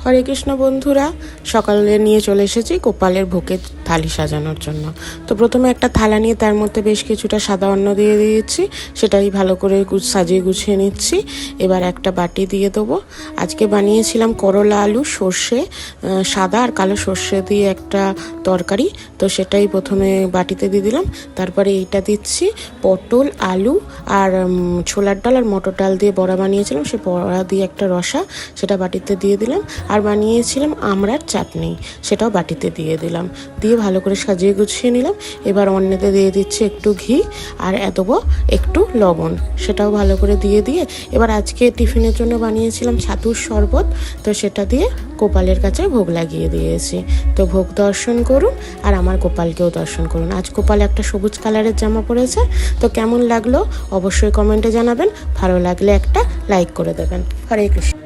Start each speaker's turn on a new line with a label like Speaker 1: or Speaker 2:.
Speaker 1: হরে কৃষ্ণ বন্ধুরা, সকালে নিয়ে চলে এসেছি গোপালের ভোগের থালি সাজানোর জন্য। তো প্রথমে একটা থালা নিয়ে তার মধ্যে বেশ কিছুটা সাদা অন্ন দিয়ে দিয়েছি, সেটাই ভালো করে সাজিয়ে গুছিয়ে নিচ্ছি। এবার একটা বাটি দিয়ে দেবো। আজকে বানিয়েছিলাম করলা আলু সর্ষে, সাদা আর কালো সর্ষে দিয়ে একটা তরকারি, তো সেটাই প্রথমে বাটিতে দিয়ে দিলাম। তারপরে এইটা দিচ্ছি পটল আলু আর ছোলার ডাল আর মটর ডাল দিয়ে বড়া বানিয়েছিলাম, সে বড়া দিয়ে একটা রসা, সেটা বাটিতে দিয়ে দিলাম। আর বানিয়েছিলাম আমড়ার চাটনি, সেটাও বাটিতে দিয়ে দিলাম। দিয়ে ভালো করে সাজিয়ে গুছিয়ে নিলাম। এবার অন্যতে দিয়ে দিচ্ছি একটু ঘি আর দেবো একটু লবণ, সেটাও ভালো করে দিয়ে এবার আজকে টিফিনের জন্য বানিয়েছিলাম ছাতুর শরবত, তো সেটা দিয়ে গোপালের কাছে ভোগ লাগিয়ে দিয়েছি। তো ভোগ দর্শন করুন আর আমার গোপালকেও দর্শন করুন। আজ গোপাল একটা সবুজ কালারের জামা পরেছে, তো কেমন লাগলো অবশ্যই কমেন্টে জানাবেন। ভালো লাগলে একটা লাইক করে দেবেন। হরে কৃষ্ণ।